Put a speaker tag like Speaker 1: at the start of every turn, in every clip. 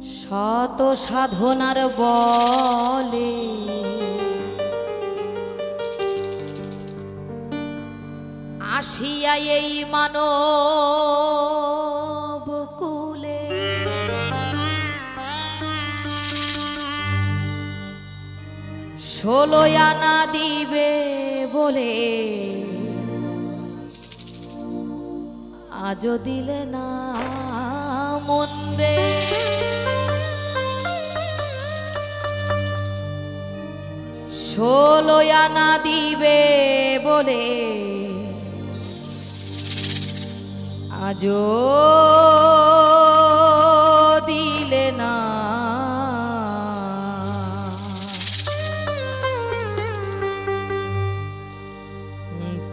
Speaker 1: শত সাধনার বলে আসিয়া এই মানব কুলে ষোলো আনা দিবে বলে আজও দিলে না মন্দে ষোলো আনা দিবে বলে আজও দিলে না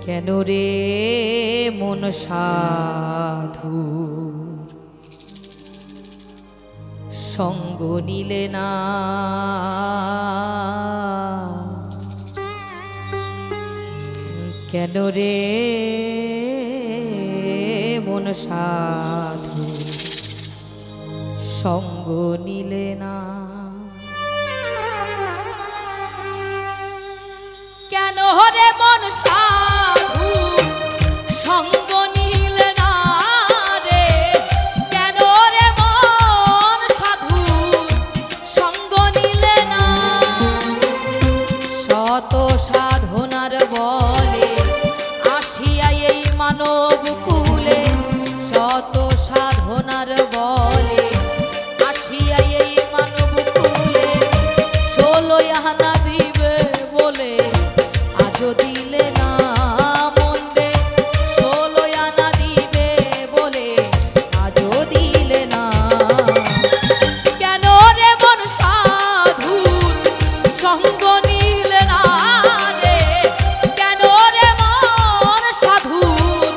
Speaker 1: কেন রে মন সাধুর সঙ্গ নিলে না কেন রে মন সাধুর সঙ্গ নিলে না কেন রে মন সাধু সঙ্গ নিলে না রে কেন রে মন সাধু সঙ্গ নিলে না শত সাধনার বলে আসিয়া এই মানব কুলে শত সাধনার বলে আসিয়া এই মানব কুলে ষোলো আনা দিবে বলে আজও দিলে না মন্দে ষোলো আনা দিবে বলে আজও দিলে না কেন রে মন সাধুর সঙ্গ নিলে না রে কেন রে মন সাধুর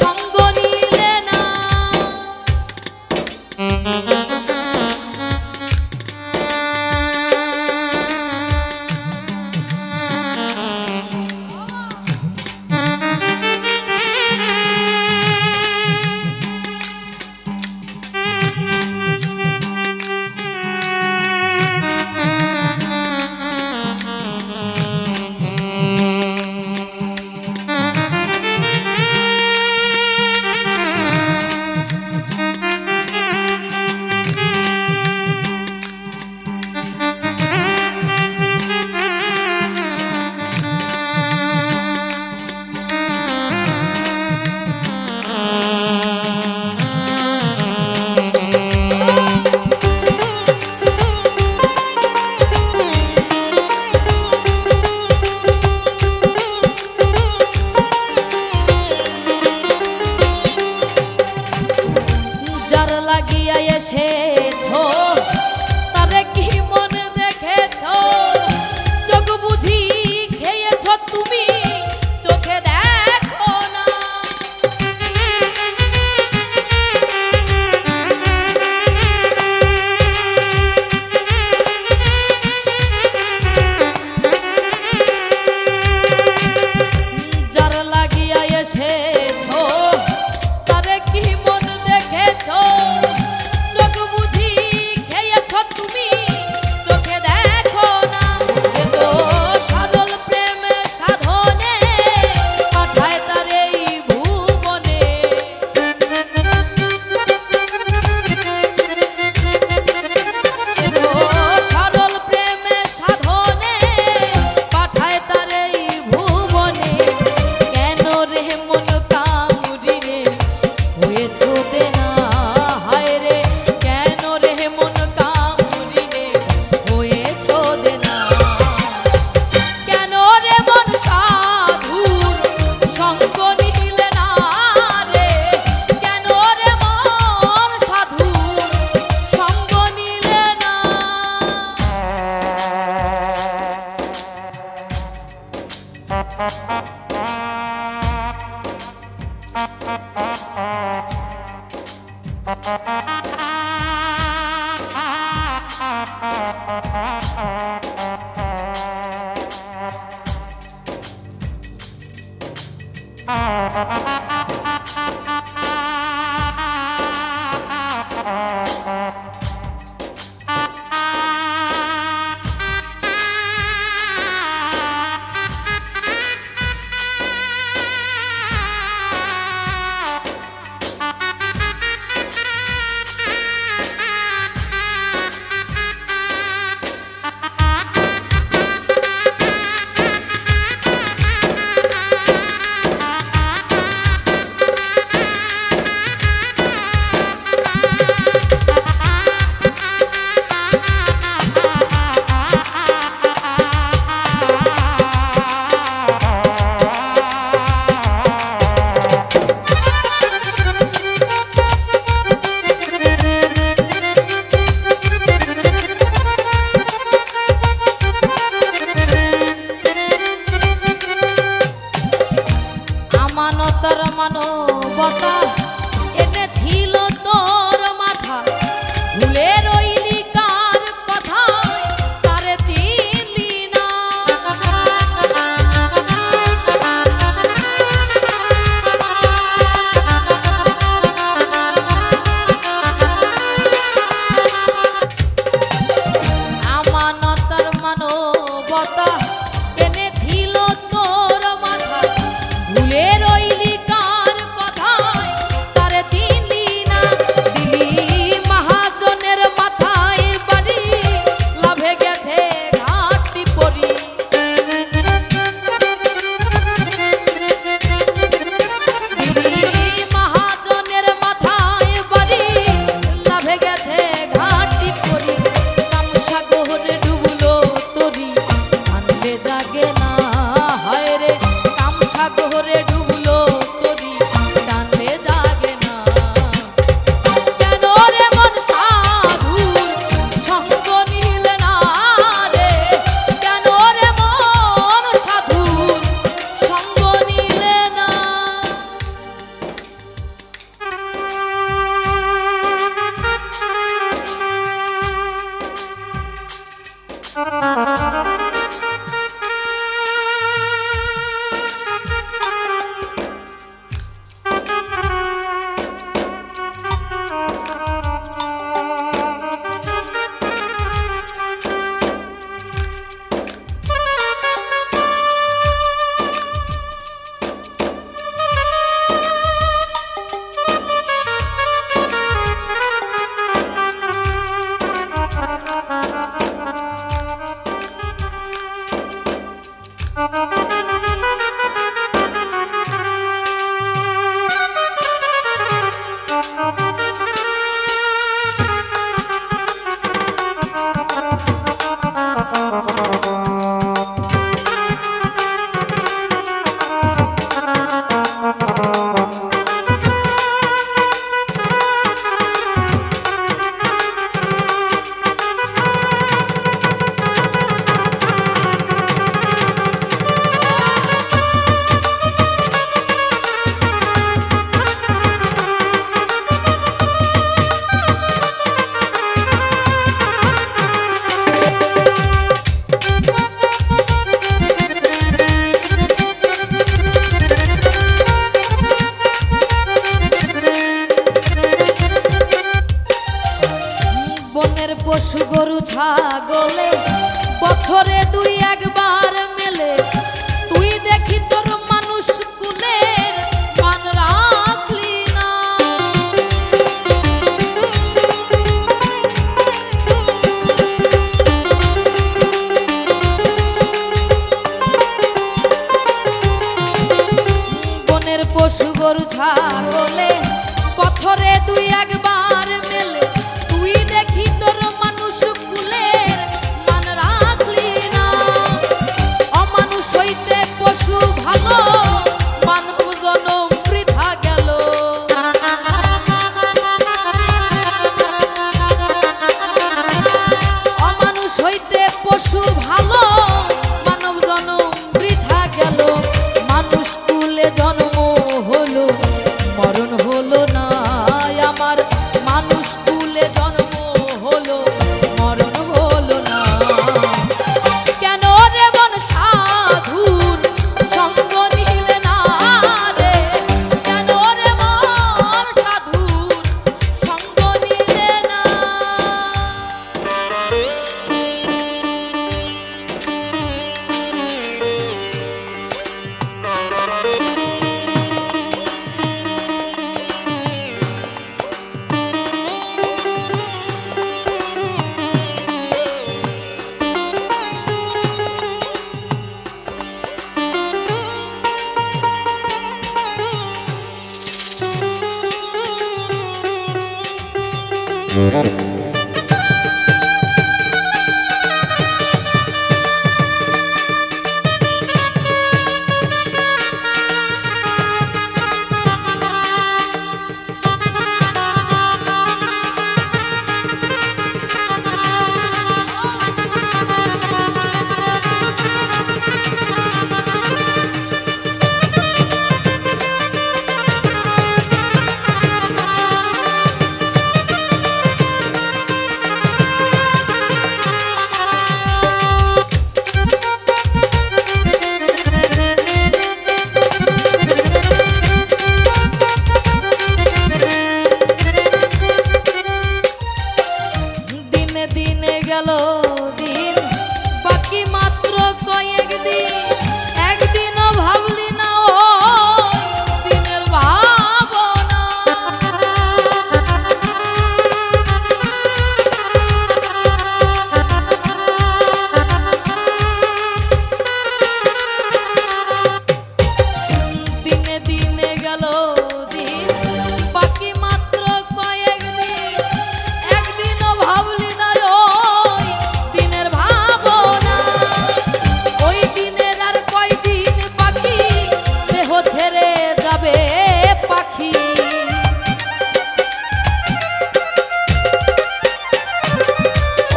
Speaker 1: সঙ্গ নিলে না যার লাগিয়া এসেছো তারে কি মন দেখেছো চোখ বুঝি খেয়েছো তুমি চোখে দেখো না যার লাগিয়া এসেছো তারে কি মন দেখেছো চোখ বুঝি খেয়েছো তুমি চোখে দেখো না যে তো সরল প্রেমে সাধনে পাঠায় তার এই ভুবনে যে তো সরল প্রেমে সাধনে পাঠায় তার এই ভুবনে কেন রে মন কামুরি রে হয়েছো দেনা হায় রে কেন রে মন কামুরি রে হয়েছো দেনা কেন রে মন সাধুর সঙ্গ নিলে না রে কেন রে মন সাধুর সঙ্গ নিলে না বনের পশু গরু ছাগলে বছরে দুই একবার মেলে, তুই দেখি তোর মানুষ কুলের মান রাখলি না। বনের পশু গরু ছাগলে বছরে দুই একবার মেলে, তুই দেখি তোর মানুষ কুলের মান রাখলি না। অমানুষ হইতে পশু ভালো, মানব জনম বৃথা গেল। অমানুষ হইতে পশু ভালো, মানব জনম বৃথা গেল। মানুষ কুলে জন্ম হলো, মরণ হলো না আমার। মানুষ কুলে জন্ম হলো, মরণ হলো না। কেন রে মন সাধুর সঙ্গ নিলে না রে? কেন রে মন সাধুর সঙ্গ নিলে না? দিনে গেল দিন, বাকি মাত্র কয়েক দিন। একদিনও ভাবলি না ও দিনের ভাবনা। দিনে দিনে গেল দিন, বাকি মাত্র কয়েক দিন। একদিনও ভাবলি না ওই দিনের ভাবনা। ওই দিনের আর কয়দিন বাকি, দেহ ছেড়ে যাবে পাখি।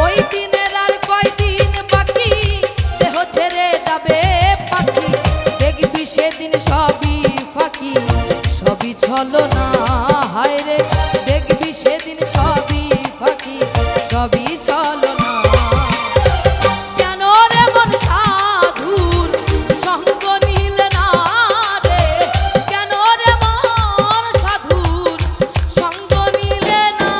Speaker 1: ওই দিনের আর কয়দিন বাকি, দেহ ছেড়ে যাবে পাখি। দেখবি সেদিন সবই ফাঁকি, সবই ছলনা। হায় রে, দেখবি সেদিন সবই ফাঁকি, সবই ছলনা। কেন রে মন সাধুর সঙ্গ নিলে না রে? কেন রে মন সাধুর সঙ্গ নিলে না?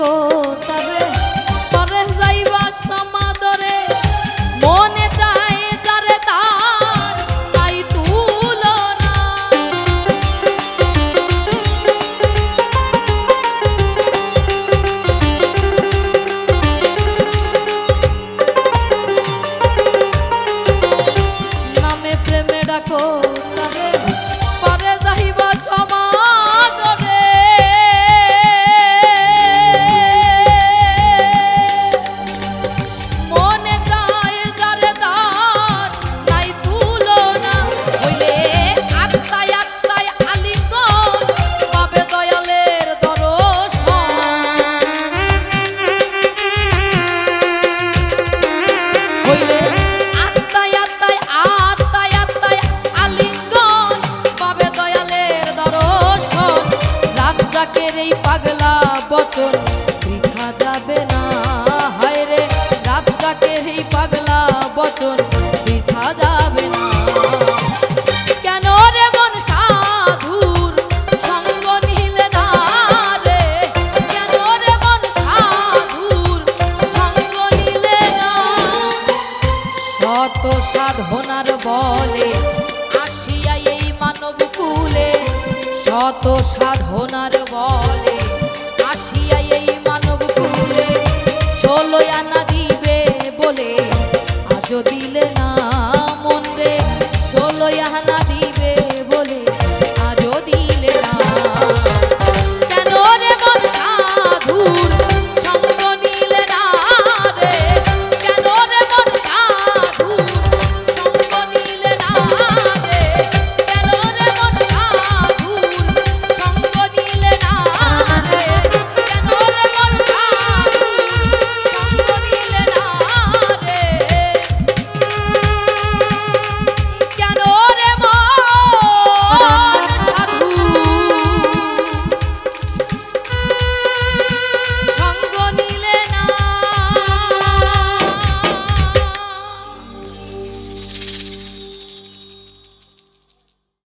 Speaker 1: ডাকো তারে পরে যাইবা সমাদরে মনে চায় যারে তার নাই তুলনা নামে প্রেমে ডাকো তারে পরে যাইবা সমাদরে মনে চায় যারে তার নাই তুলনা হইলে আত্মায় আত্মায় আলিঙ্গন পাবে দয়ালের দর্শন হইলে আত্মায় আত্মায় আত্মায় আত্মায় আলিঙ্গন পাবে দয়ালের দর্শন রাজ্জাকের এই পাগলা বচন বৃথা যাবে না হায় রে রাজ্জাকের এই পাগলা বচন বৃথা যাবে না কেন রে মন সাধুর সঙ্গ নিলে না রে কেন রে মন সাধুর সঙ্গ নিলে না শত সাধনার বলে আসিয়া এই মানব কুলে শত সাধনার বলে